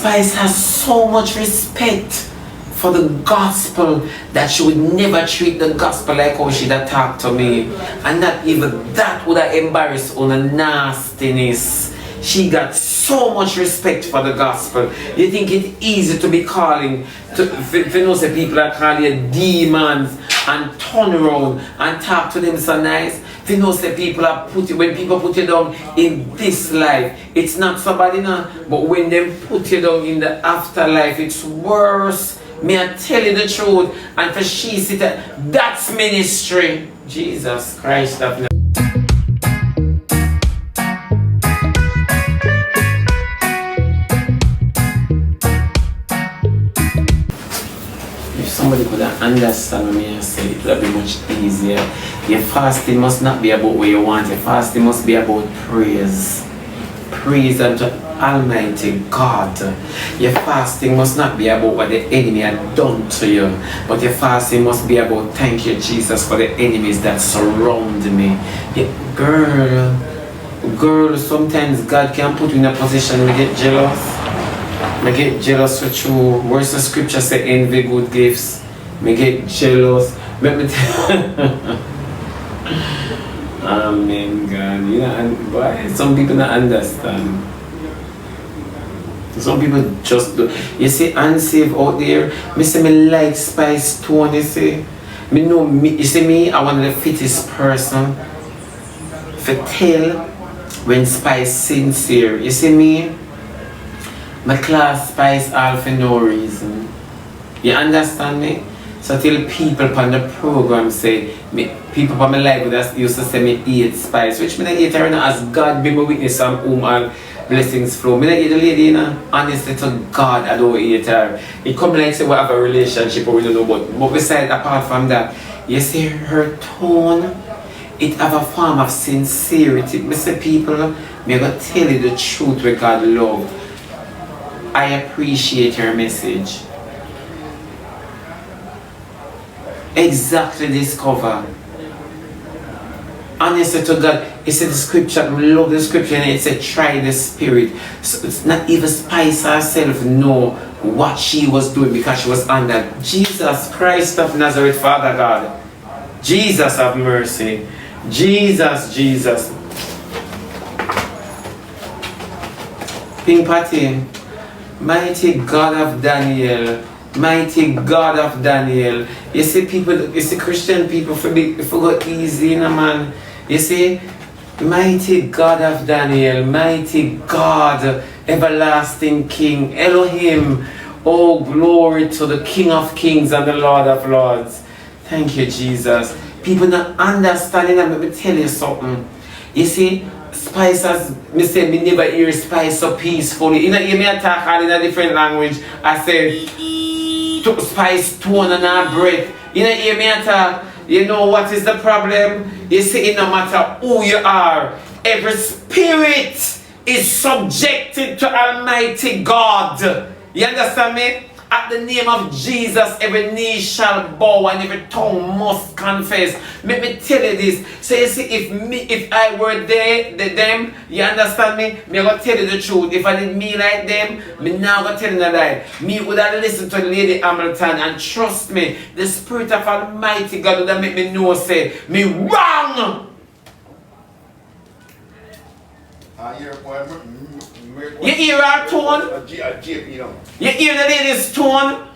Spice has so much respect for the gospel that she would never treat the gospel like how she'd have talked to me. And not even that would have embarrassed on a nastiness. She got so much respect for the gospel. You think it's easy to be calling, if you know say people are calling you demons and turn around and talk to them so nice. If you know say people are when people put you down in this life, it's not somebody now, but when they put you down in the afterlife, it's worse. May I tell you the truth? And for she sit that's ministry. Jesus Christ of somebody could understand me and say it would be much easier. Your fasting must not be about what you want. Your fasting must be about praise. Praise unto Almighty God. Your fasting must not be about what the enemy had done to you, but your fasting must be about thank you Jesus for the enemies that surround me. Yeah, girl, sometimes God can put you in a position where you get jealous. I get jealous with you. Where's the scripture say envy good gifts? Me get jealous. Let me Amen, God. You know, why some people don't understand. Some people just do. You see, unsaved out there. Me say me like Spice tone. You see, me know me. You see me. I want the fittest person for tell when Spice sincere. You see me. My class Spice all for no reason. You understand me? So till people on the program say, people on my life that used to say me eat Spice, which me not eat her as God be my witness and whom all blessings flow. Me not eat the lady, you know. Honestly to God, I don't eat her. It come like say we have a relationship or we don't know but besides apart from that, you see her tone, it have a form of sincerity. Me say people, me gonna tell you the truth with God love. I appreciate your message. Exactly this cover. Honestly to God, it's the scripture, I love the scripture and it said try the spirit. So it's not even Spice herself know what she was doing because she was under Jesus Christ of Nazareth, Father God. Jesus have mercy. Jesus. Pink Patty. Mighty God of Daniel, mighty God of Daniel. You see people, you see Christian people forgot easy, you know, man. You see, mighty God of Daniel, mighty God, everlasting King, Elohim. Oh, glory to the King of Kings and the Lord of Lords. Thank you, Jesus. People not understanding, and let me tell you something. You see, Spice has, me say me never hear Spice so peacefully. You know, you may talk all in a different language. I say, Spice tone and her breath. You know, hear me talk. You know what is the problem? You see, it no matter who you are, every spirit is subjected to Almighty God. You understand me? At the name of Jesus, every knee shall bow and every tongue must confess. Let me tell you this. So you see, if I were them, you understand me? Me gonna tell you the truth. If I did me like them, me now gonna tell you the lie. Me would have listened to Lady Hamilton and trust me, the Spirit of Almighty God would have make me know say, me wrong! You hear our tone? You hear the lady's tone?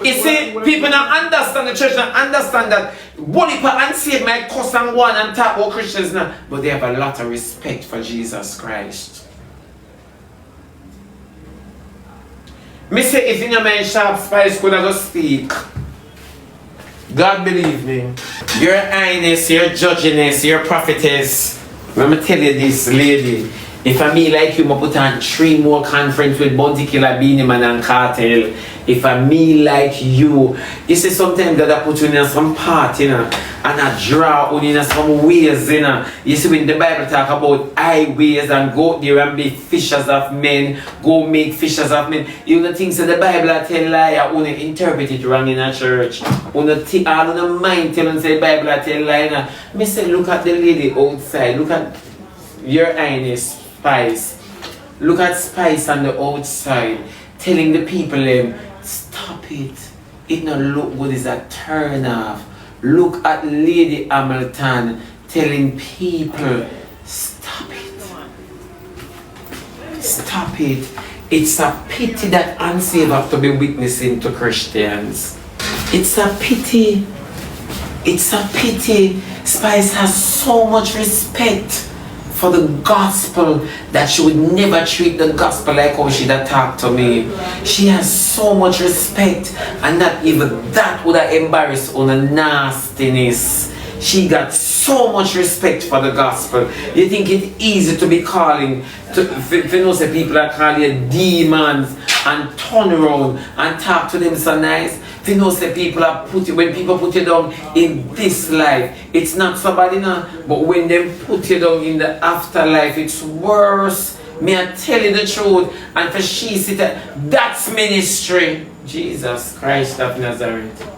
You see, people don't understand, the church don't understand that one people unsaved might cuss and go on and talk about Christians now, but they have a lot of respect for Jesus Christ. Me say if in your mind sharp Spice could have speak. God believe me. Your highness, your judginess, your prophetess. Let me tell you this, lady. If I me like you, I put on 3 more conference with Bounty Killer, Beanie Man and Cartel. If I me like you see sometimes that I put you in some part, you know, and I draw on in some ways, you know. You see when the Bible talk about highways and go there and be fishers of men, go make fishers of men. You know things that the Bible I tell lie, I wanna interpret it wrong in a church. All the mind tell and say the Bible I tell lie. Now. Me say look at the lady outside, look at your highness Spice. Look at Spice on the outside, telling the people stop it. It not look good, it's a turn off. Look at Lady Hamilton telling people, stop it. Stop it. It's a pity that unsaved have to be witnessing to Christians. It's a pity. It's a pity. Spice has so much respect for the gospel that she would never treat the gospel like how she that talked to me. She has so much respect, and not even that would have embarrassed on a nastiness. She got so much respect for the gospel. You think it's easy to be calling, if you know say people are calling you demons and turn around and talk to them so nice. If you know say people are when people put you down in this life, it's not somebody now, but when they put you down in the afterlife, it's worse. May I tell you the truth? And for she sit there, that's ministry. Jesus Christ of Nazareth.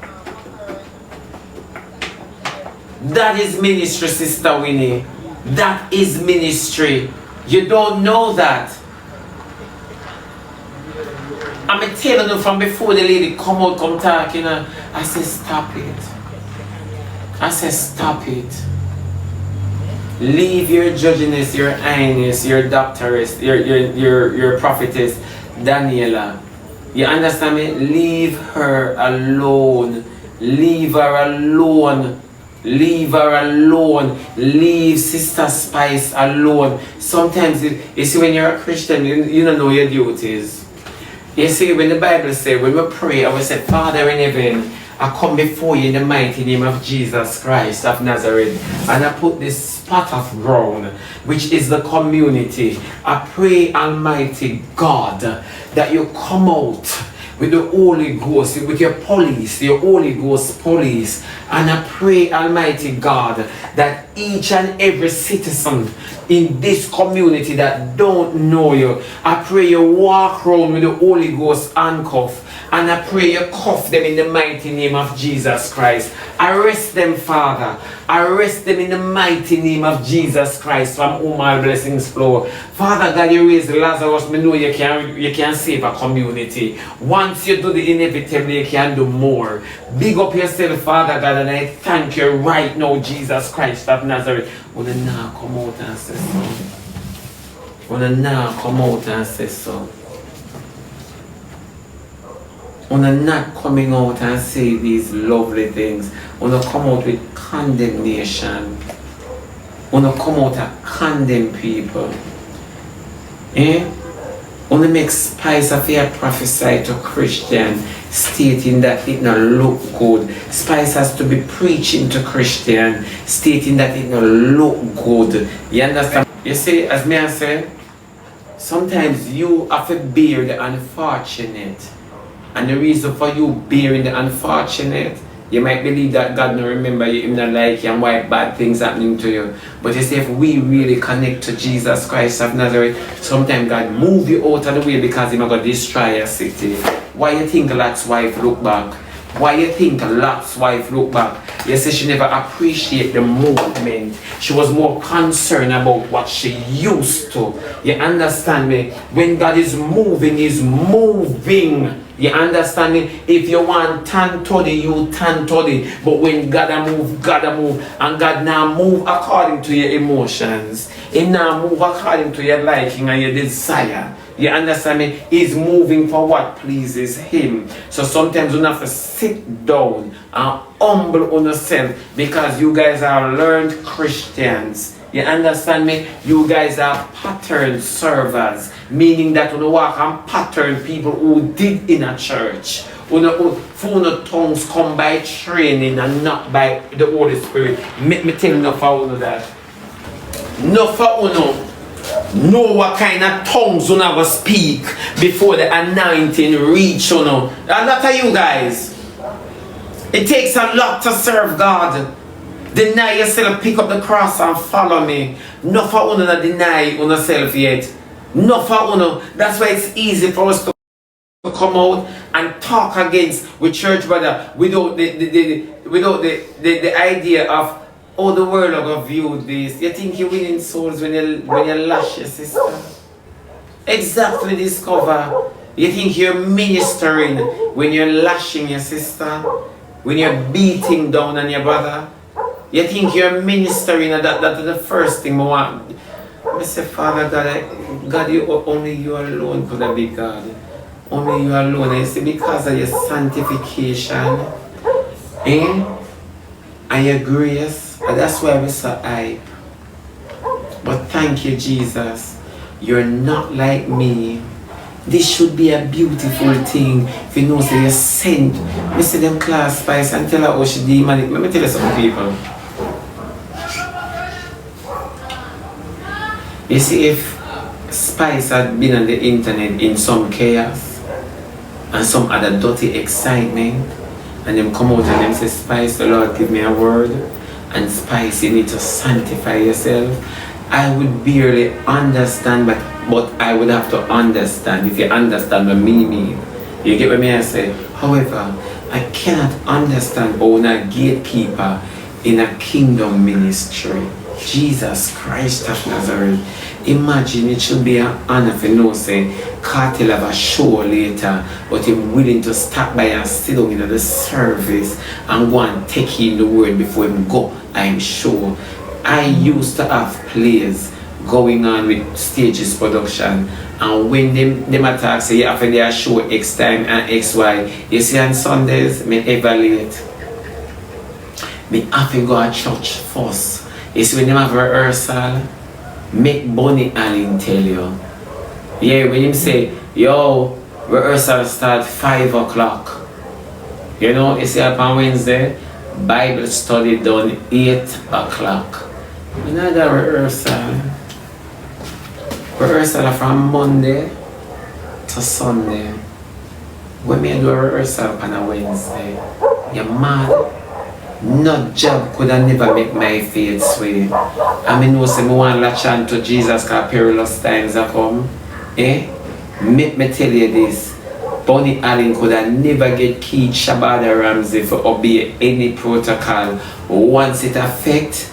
That is ministry, Sister Winnie. That is ministry. You don't know that. I'm telling you from before the lady come out, come talk, you know. I said, stop it. I said, stop it. Leave your judginess, your highness, your doctoress, your prophetess, Daniella. You understand me? Leave her alone. Leave her alone. Leave her alone. Leave Sister Spice alone. Sometimes, you see, when you're a Christian, you don't know your duties. You see, when the Bible says, when we pray, I will say, Father in heaven, I come before you in the mighty name of Jesus Christ of Nazareth, and I put this spot of ground, which is the community. I pray, Almighty God, that you come out with the Holy Ghost, with your police, your Holy Ghost police. And I pray, Almighty God, that each and every citizen in this community that don't know you, I pray you walk around with the Holy Ghost handcuff. And I pray you cuff them in the mighty name of Jesus Christ. Arrest them, Father. Arrest them in the mighty name of Jesus Christ, from whom all blessings flow. Father God, you raised Lazarus. Me know you can save a community. Once you do the inevitable, you can do more. Big up yourself, Father God, and I thank you right now, Jesus Christ of Nazareth. Wanna now come out and say so. Wanna now come out and say so. Wanna not coming out and say these lovely things. Wanna come out with condemnation. Wanna come out and condemn people. Wanna make Spice of your prophesy to Christian, stating that it not look good. Spice has to be preaching to Christian, stating that it not look good. You understand? You see, as me I say, sometimes you have to bear the unfortunate. And the reason for you bearing the unfortunate, you might believe that God don't remember you, Him not like you, and why bad things happening to you. But you see, if we really connect to Jesus Christ of Nazareth, sometimes God move you out of the way because He might go destroy a city. Why you think Lot's wife look back? Why you think Lot's wife look back? You see, she never appreciated the movement. She was more concerned about what she used to. You understand me? When God is moving, He's moving. You understand me? If you want tan toddy, you tan toddy. But when God a move, and God now move according to your emotions. He now move according to your liking and your desire. You understand me? He's moving for what pleases Him. So sometimes you have to sit down and humble on yourself, because you guys are learned Christians. You understand me? You guys are pattern servers, meaning that you walk and pattern people who did in a church. Who tongues come by training and not by the Holy Spirit. Me tell you for you that. No for you know what kind of tongues you never speak before the anointing reach you know. A lot of you guys. It takes a lot to serve God. Deny yourself, pick up the cross and follow me. No for you not deny yourself yet. No for you. That's why it's easy for us to come out and talk against with church brother without the idea of how the world are going to view this. You think you're winning souls when you lash your sister? exactly discover. You think you're ministering when you're lashing your sister, when you're beating down on your brother. You think you're ministering, and that's the first thing I want. I say, Father God, God, only you alone could have been God. Only you alone. I say, because of your sanctification, and your grace, and that's why we're so hype. But thank you, Jesus. You're not like me. This should be a beautiful thing. If you know, say you sent. Me see them class Spice and tell her how she demonic. Let me tell you something, people. You see, if Spice had been on the internet in some chaos and some other dirty excitement, and them come out and them say, Spice, the Lord give me a word, and Spice, you need to sanctify yourself, I would barely understand, but I would have to understand. If you understand what me mean, you get what I say. However, I cannot understand how a gatekeeper in a kingdom ministry, Jesus Christ of Nazareth. Imagine it should be an honor for no say Cartel have a show later, but him willing to stop by and sit down in the service and go and take in the word before him go. I'm sure. I used to have plays going on with Stages production, and when them attack say after their show X time and XY, you see on Sundays me evaluate. Me have to go to church first. You see when them have rehearsal, make Bonnie Allen tell you. Yeah, when him say, yo, rehearsal start 5 o'clock. You know, you see upon Wednesday, Bible study done 8 o'clock. Another rehearsal. Rehearsal from Monday to Sunday. When me do a rehearsal on a Wednesday, you're mad. No job could have never make my faith sway. I mean, no say me want latch on to Jesus because perilous times are come. Make me tell you this. Bonnie Allen could have never get keyed Shebada Ramsey for obey any protocol once it affect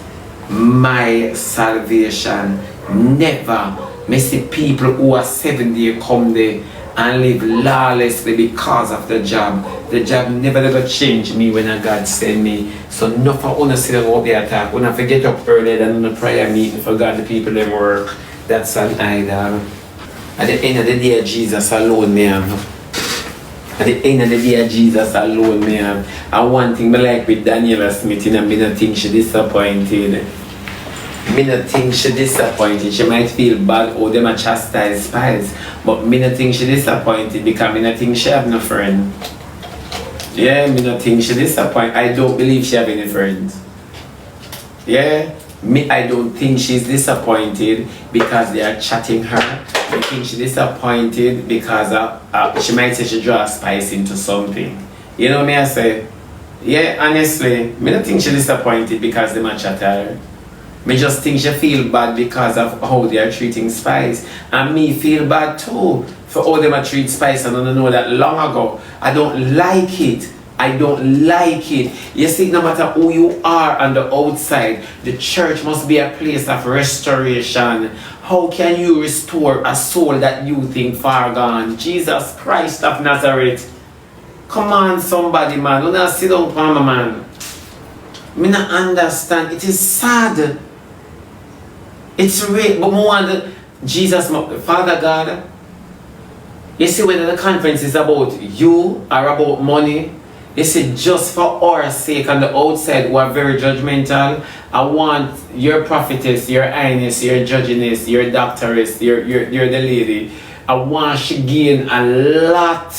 my salvation. Never. Me see people who are 70 come there and live lawlessly because of the job. The job never ever changed me when a God sent me. So no for una sit up the attack. When I forget up earlier than on a prayer meeting for God the people them work. That's an idol. At the end of the day, Jesus alone me have. At the end of the day, Jesus alone me have. And one thing I like with Daniella Smith, I don't think she disappointed. Me not think she disappointed. She might feel bad or them a chastise Spice, but me not think she disappointed because me not think she have no friend. Yeah, me not think she disappointed. I don't believe she have any friends. Yeah, I don't think she's disappointed because they are chatting her. I think she's disappointed because she might say she draw Spice into something. You know me I say? Yeah, honestly, me not think she's disappointed because they might chat her. Me just think she feel bad because of how they are treating Spice. And me feel bad too for how they are treat Spice. And I don't know that long ago. I don't like it. I don't like it. You see, no matter who you are on the outside, the church must be a place of restoration. How can you restore a soul that you think far gone? Jesus Christ of Nazareth. Come on, somebody, man. Do not sit down, palm, man. Me not understand. It is sad. It's real, but more Jesus, Father God. You see, whether the conference is about you or about money, you see, just for our sake on the outside who are very judgmental, I want your prophetess, your highness, your judginess, your doctoress, you're the lady. I want she gain a lot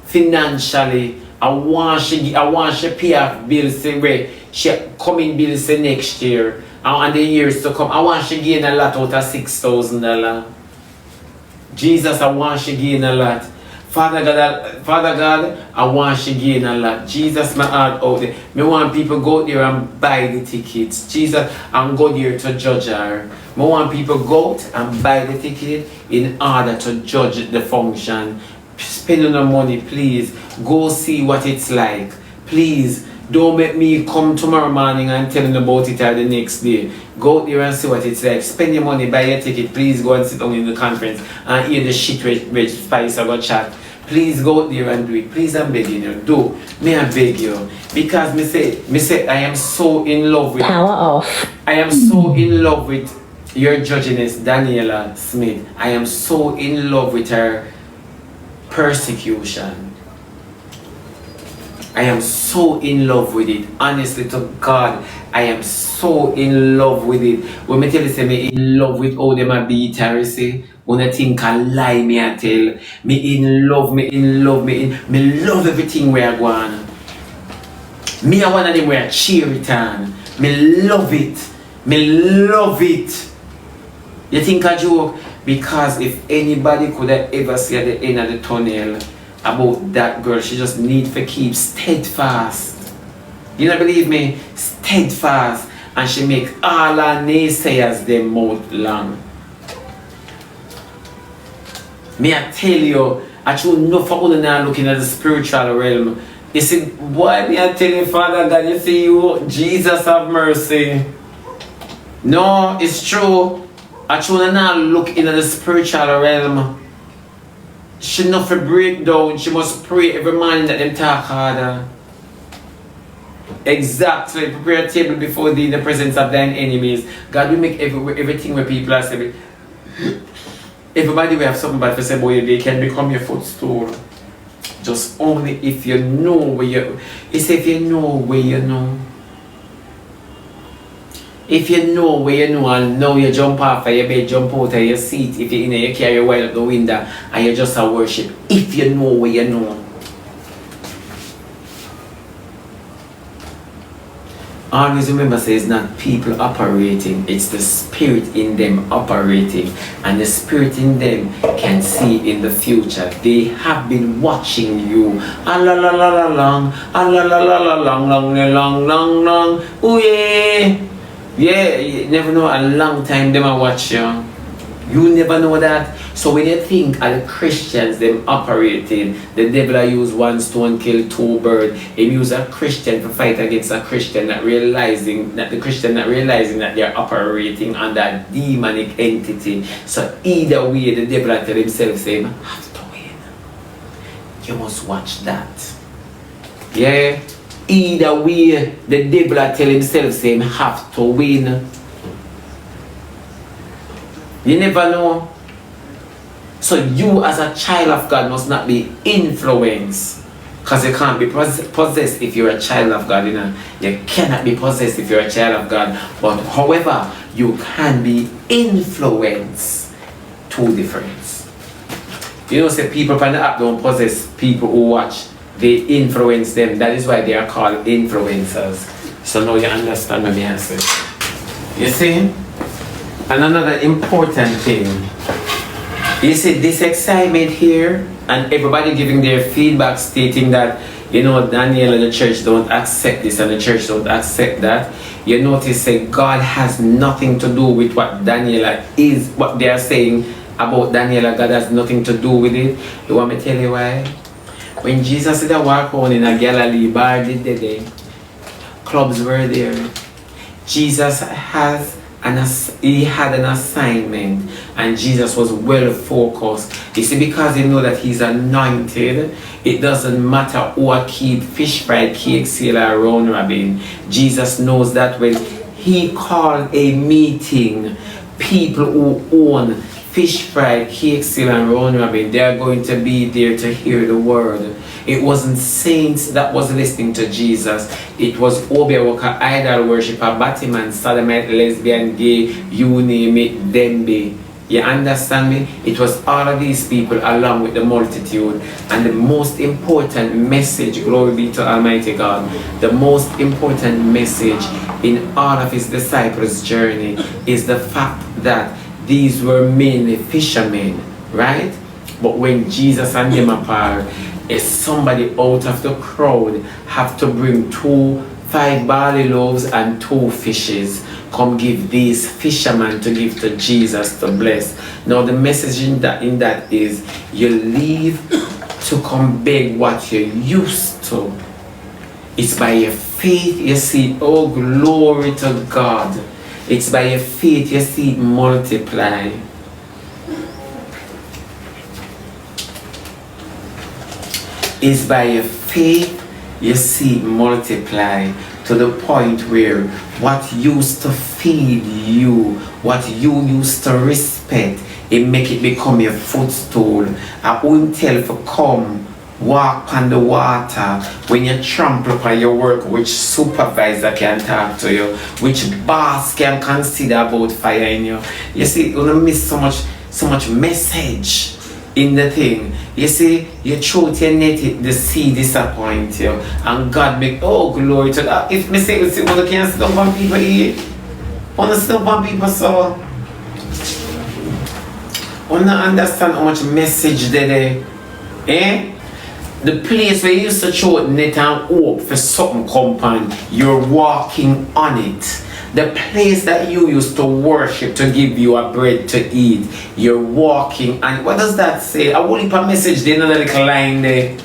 financially. I want she pay off bills say she coming bills say next year. And the years to come, I want she gain a lot out of $6,000. Jesus, I want she gain a lot. Father God, I want she gain a lot. Jesus, my heart out there. Me want people go there and buy the tickets. Jesus, and go there to judge her. Me want people go out and buy the ticket in order to judge the function. Spend no money, please. Go see what it's like. Please. Don't make me come tomorrow morning and tell you about it or the next day. Go out there and see what it's like. Spend your money, buy your ticket. Please go and sit down in the conference and hear the shit which Spice or chat. Please go out there and do it. Please, I'm begging you. Do. May I beg you? Because me say I am so in love with power off. I am so in love with your judginess, Daniella Smith. I am so in love with her persecution. I am so in love with it. Honestly to God, I am so in love with it. When me tell you say me in love with how them a beat her, you see? When I think I lie, me I tell. Me in love everything where I go on. Me a one of them where I cheer it on. Me love it. Me love it. You think I joke? Because if anybody could have ever see at the end of the tunnel about that girl, she just need to keep steadfast. You don't believe me? Steadfast. And she make all her naysayers them mouth long. Me I tell you, I should know for all now looking at the spiritual realm. You see, boy, me I tell you, Father God, you see you, Jesus have mercy. No, it's true. I should now look into the spiritual realm. She not for break down. She must pray every morning that them talk harder. Exactly. Prepare a table before thee in the presence of thine enemies. God will make everything where people are saying. Everybody will have something bad to say about you. They can become your footstool. Just only if you know where you. It's if you know where you know. If you know where you know and now you jump off of your bed, jump out of your seat, if you're in there, you carry your while up the window and you just a worship. If you know where you know. Always remember, say it's not people operating, it's the spirit in them operating. And the spirit in them can see in the future. They have been watching you. Ah la la la la long, ah la la la la long, long, long, long, long. Ooh yeah. Yeah, you never know, a long time them a watch you. You never know that. So when you think of the Christians them operating, the devil use one stone kill two birds. He use a Christian to fight against a Christian not realizing that they're operating under a demonic entity. So either way the devil tell himself say, have to win. You must watch that. Yeah. Either way, the devil tell himself say have to win. You never know. So you as a child of God must not be influenced. Because you can't be possessed if you're a child of God. You know? You cannot be possessed if you're a child of God. But however, you can be influenced. Two difference. You know, say people on the app don't possess people who watch. They influence them. That is why they are called influencers. So now you understand what I say. You see? And another important thing. You see this excitement here and everybody giving their feedback stating that, you know, Daniel and the church don't accept this and the church don't accept that. You notice that God has nothing to do with what Daniela is, what they are saying about Daniela. God has nothing to do with it. You want me to tell you why? When Jesus did a walk on in a Galilee bar did the day, clubs were there. Jesus had an assignment and Jesus was well focused. You see, because you know that he's anointed, it doesn't matter who I keep fish fried cake sale around Robin. Jesus knows that when he called a meeting, people who own fish fried cake sale and round robin, they are going to be there to hear the word. It wasn't saints that was listening to Jesus. It was Obewoka, idol worshiper, Batman, sodomite, lesbian, gay, you name it, them be. You understand me? It was all of these people along with the multitude. And the most important message, glory be to Almighty God, the most important message in all of his disciples' journey is the fact that these were mainly fishermen, right? But when Jesus and them apart, somebody out of the crowd have to bring 5 barley loaves and 2 fishes. Come give these fishermen to give to Jesus to bless. Now the message in that is, you leave to come beg what you used to. It's by your faith you see it. Oh, glory to God. It's by your faith you see it multiply. It's by your faith you see it multiply to the point where what used to feed you, what you used to respect, it make it become your footstool. I won't tell for come walk on the water when you trample upon your work, which supervisor can talk to you, which boss can consider about fire in you. You see, you're gonna miss so much message in the thing. You see, you throw your net, the sea disappoint you, and God make, oh glory to that. If me say, see, one can sit up on people here, wanna sit up on people so, wanna understand how much message there, eh? The place where you used to throw net and hope for something compound, you're walking on it. The place that you used to worship to give you a bread to eat, you're walking on. What does that say? I will leave a message there, another little line there.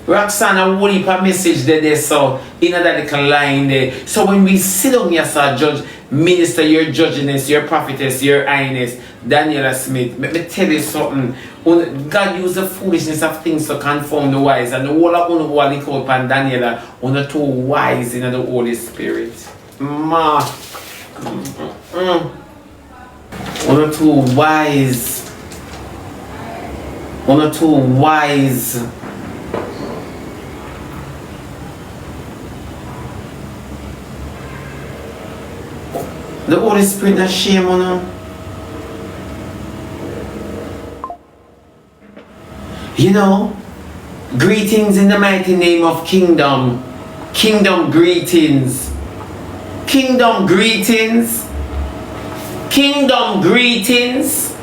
Roxanne, I will leave a message there, so another little line there. So when we sit down here, sir, judge, minister, your judginess, your prophetess, your highness, Daniella Smith, let me tell you something. God used the foolishness of things to conform the wise, and the whole of who are called upon Daniella, on the two wise in the Holy Spirit. Ma. On the two wise. On the two wise. The Holy Spirit not shame on them. You know, greetings in the mighty name of kingdom. Kingdom greetings. Kingdom greetings. Kingdom greetings.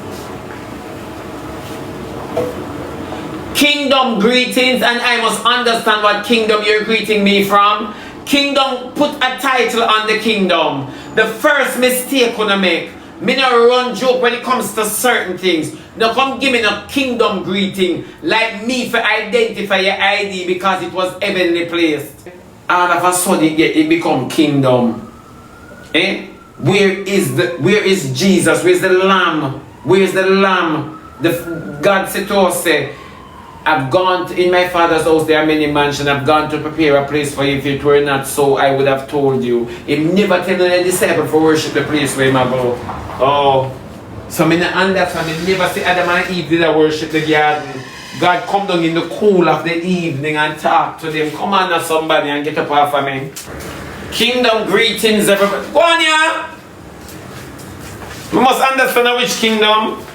Kingdom greetings, and I must understand what kingdom you're greeting me from. Kingdom, put a title on the kingdom. The first mistake gonna make, me not run joke when it comes to certain things. Now come give me a kingdom greeting like me for identify your ID because it was heavenly placed. All of a sudden it become kingdom. Eh? Where is Jesus? Where's the lamb? Where's the lamb? God said to us, I've gone to, in my father's house there are many mansions. I've gone to prepare a place for you. If it were not so, I would have told you. He never tell the disciple for worship the place where he go. Oh. So I understand, he never say Adam and Eve did worship the garden. God come down in the cool of the evening and talk to them. Come on now somebody and get up off of me. Kingdom greetings everybody. Go on here. We must understand which kingdom.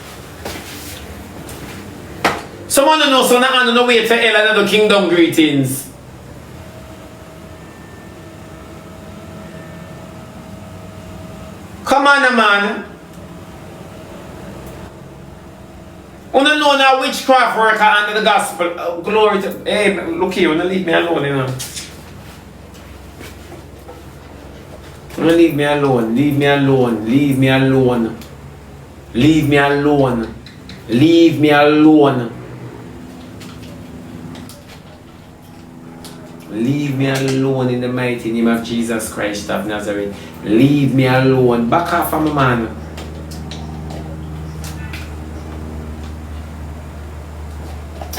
Someone who knows so now on the way to hell and the kingdom greetings. Come on man. You don't know now witchcraft worker under the gospel. Oh, glory to... Hey, look here, you don't leave me alone, you know. You don't leave me alone, leave me alone, leave me alone. Leave me alone. Leave me alone. Leave me alone in the mighty name of Jesus Christ of Nazareth. Leave me alone. Back off from me, man.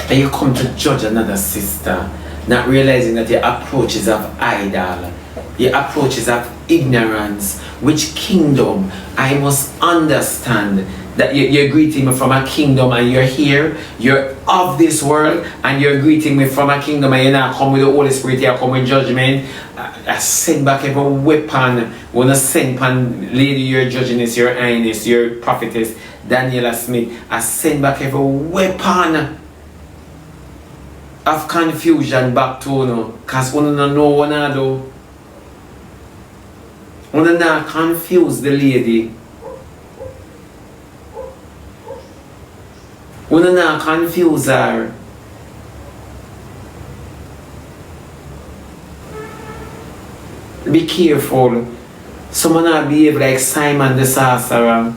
And you come to judge another sister, not realizing that your approach is of idol, your approach is of ignorance. Which kingdom? I must understand that you're greeting me from a kingdom and you're here, you're of this world, and you're greeting me from a kingdom and you're not come with the Holy Spirit, you come with judgment. I send back every weapon. When I send upon Lady, your judginess, your highness, your prophetess, Daniella Smith, I send back every weapon of confusion back to you, because you don't know what I do. You don't not confuse the lady. You don't not confuse her. Be careful. Someone not behave like Simon the sorcerer.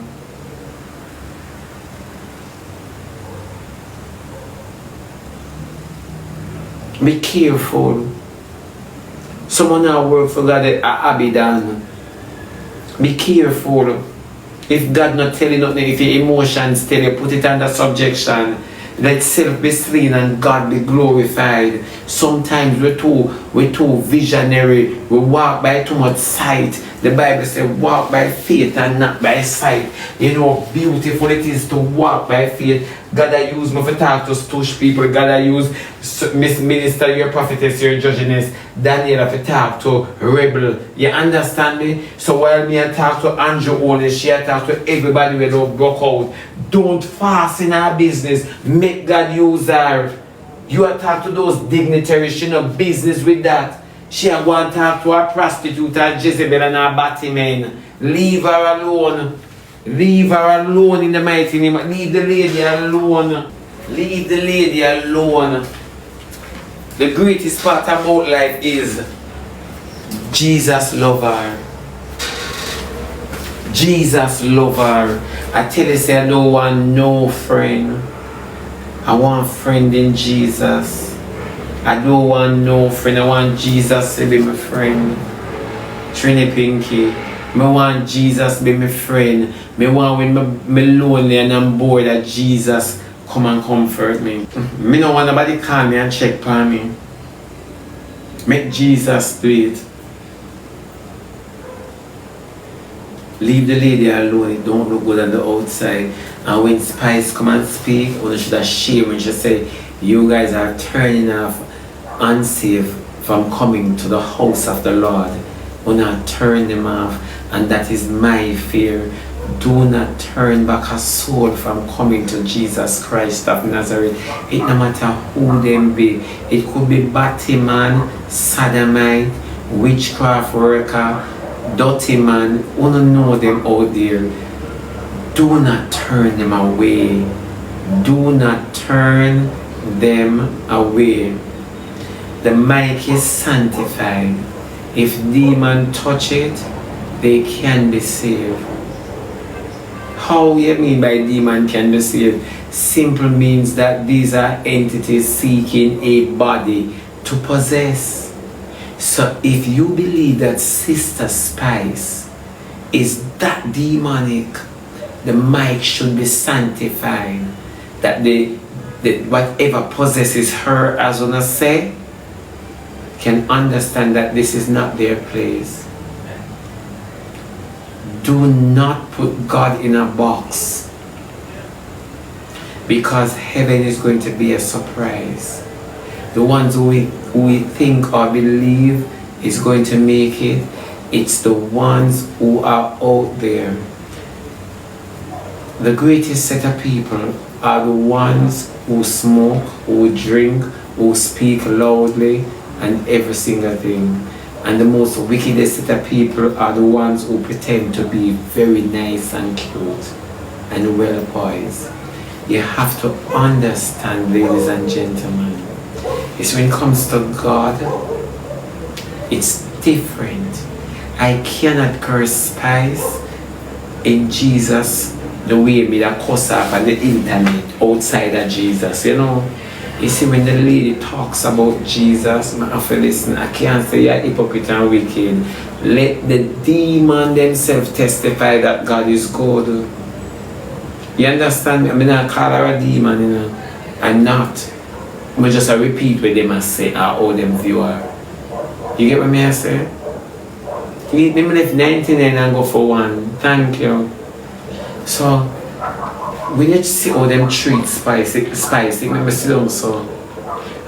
Be careful. Someone now work for God at Abidan. Be careful. If God not telling nothing, if your emotions tell you, put it under subjection. Let self be slain and God be glorified. Sometimes we're too visionary. We walk by too much sight. The Bible says walk by faith and not by sight. You know how beautiful it is to walk by faith. God I use me to talk to stush people. God I use Miss Minister, your prophetess, your judginess, Daniela to talk to rebel. You understand me? So while me I talk to Andrew only, she I talk to everybody when they broke out. Don't fast in our business. Make God use her. You are talk to those dignitaries, she no business with that. She a go and talk to a prostitute, a Jezebel and a Batman. Leave her alone. Leave her alone in the mighty name. Leave the lady alone. Leave the lady alone. The greatest part about life is Jesus love her. Jesus love her. I tell you, say I don't want no friend. I want friend in Jesus. I don't want no friend. I want Jesus to be my friend. Trini Pinky. I want Jesus to be my friend. I want when I'm lonely and I'm bored that Jesus come and comfort me. I don't want nobody call me and check on me. Make Jesus do it. Leave the lady alone. It don't look good on the outside. And when Spice come and speak, you should have shame when she say, you guys are turning off unsaved from coming to the house of the Lord. Do not turn them off, and that is my fear. Do not turn back a soul from coming to Jesus Christ of Nazareth. It no matter who them be. It could be Batman, Sodomite, witchcraft worker, dirty man. You don't know them out there. Do not turn them away. Do not turn them away. The mic is sanctified. If demons touch it, they can be saved. How you mean by demon can be saved? Simple means that these are entities seeking a body to possess. So if you believe that Sister Spice is that demonic, the mic should be sanctified. That the whatever possesses her, as one say, can understand that this is not their place. Do not put God in a box, because heaven is going to be a surprise. The ones who we think or believe is going to make it, it's the ones who are out there. The greatest set of people are the ones who smoke, who drink, who speak loudly, and every single thing. And the most wickedest set of people are the ones who pretend to be very nice and cute and well poised. You have to understand, ladies and gentlemen, it's when it comes to God, it's different. I cannot curse Spice in Jesus the way me that cuss off on the internet outside of Jesus, you know. You see, when the lady talks about Jesus, I have to listen. I can't say you're hypocrite and wicked. Let the demon themselves testify that God is good. You understand me? I mean, I call her a demon, you know. I'm not. I just repeat what they must say or how them view her. You get what I say? Me left 99 and go for 1. Thank you. So, we need to see how them treat Spice. It made me sit down so.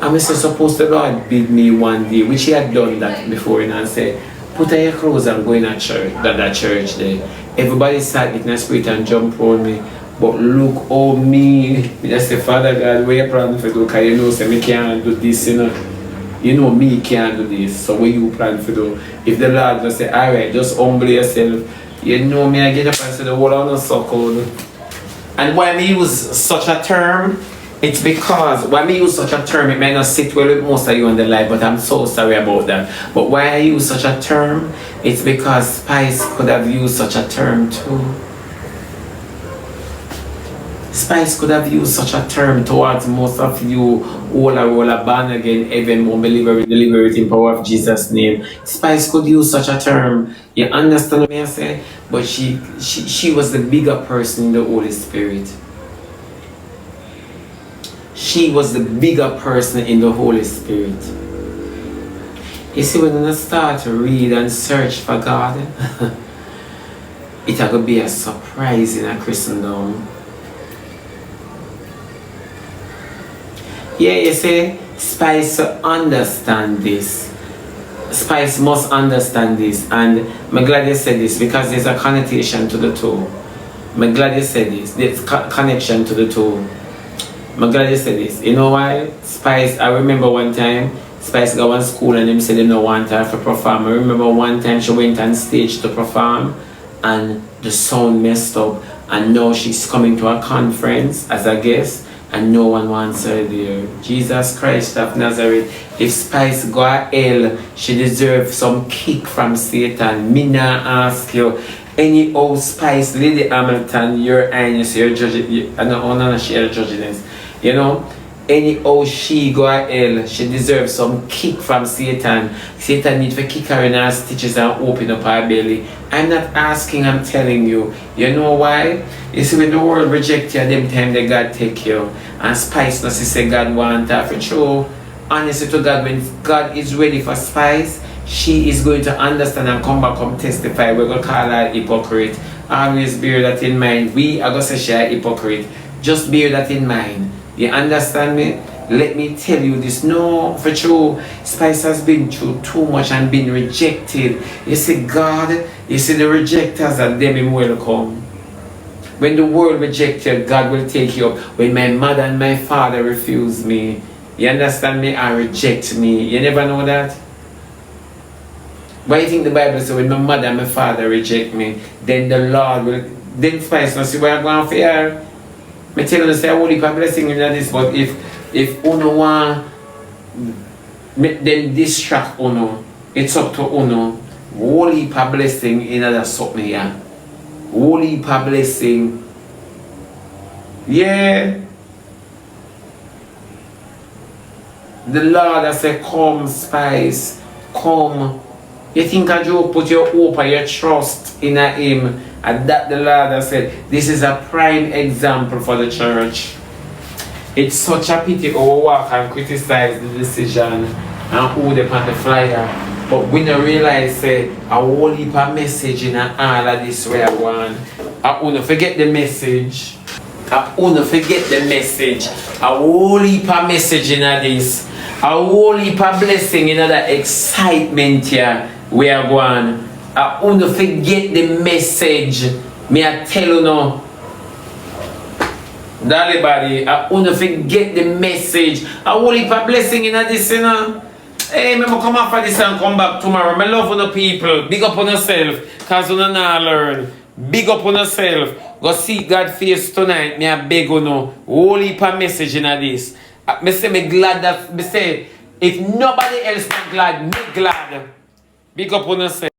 And I said, suppose the Lord bid me one day, which he had done that before, you know, and said, put on your clothes and go in a church, that church there. Everybody sat in the spirit and jump on me. But look how me just say, Father God, where you plan for do? Because you know, say, me can't do this, you know. You know me can't do this. So what you plan for do? If the Lord just say, alright, just humble yourself. You know me, I get up and say, the whole on so cold. And why me use such a term, it's because when me use such a term, it may not sit well with most of you in the life, but I'm so sorry about that. But why I use such a term, it's because Spice could have used such a term too. Spice Spice could have used such a term towards most of you who are born again, even more believer in power of Jesus' name. Spice could use such a term. You understand what I say? But she was the bigger person in the Holy Spirit. She was the bigger person in the Holy Spirit. You see, when you start to read and search for God, it's going to be a surprise in a Christendom. Yeah, you see, Spice understand this. Spice must understand this, and I'm glad you said this because there's a connotation to the two. I'm glad you said this. There's connection to the two. I'm glad you said this. You know why? Spice, I remember one time, Spice got one school and them said they don't want her to perform. I remember one time she went on stage to perform and the sound messed up, and now she's coming to a conference as a guest and no one wants her there. Jesus Christ of Nazareth, if Spice go to hell, she deserves some kick from Satan. Me not ask you. Any old Spice, Lady Hamilton, your highness, you're judging, I don't share judging this. You know, any old she go to hell, she deserves some kick from Satan. Satan need to kick her in her stitches and open up her belly. I'm not asking, I'm telling you. You know why? You see, when the world reject you, them time they God take you. And Spice does say God want her for true. Honestly to God, when God is ready for Spice, she is going to understand and come back, come testify. We're going to call her hypocrite. Always bear that in mind. We are going to say she is hypocrite. Just bear that in mind. You understand me? Let me tell you this. No, for true, Spice has been through too much and been rejected. You see, God, you see the rejectors and them him welcome. When the world rejects you, God will take you up. When my mother and my father refuse me, you understand me, and reject me. You never know that? Why do you think the Bible says when my mother and my father reject me, then the Lord will, then Spice not see where I'm going for her? I tell you, say I will leave a blessing in this, but if uno want make them distract uno, it's up to uno. Whole heap of blessing in other something here. Whole heap of blessing. Yeah. The Lord has said, come Spice, come. You think a Joe put your hope and your trust in him, and that the Lord has said, this is a prime example for the church. It's such a pity how we walk and criticize the decision and who they put the flyer. But we don't realize say a whole heap of message in all of this way I want. I want to forget the message. I want to forget the message. A whole heap of message in this. A whole heap of blessing in that excitement here we are going. I want to forget the message. Me I tell you now. Everybody, I want to forget the message. A whole heap of blessing in this, you know. Hey, me come after this and come back tomorrow. I love the people. Big up on yourself, because you don't learn. Big up on yourself. Go see God's face tonight. Me I beg you know. Whole heap of message in this. Me say me glad that me say if nobody else not glad, me glad. Big up on yourself.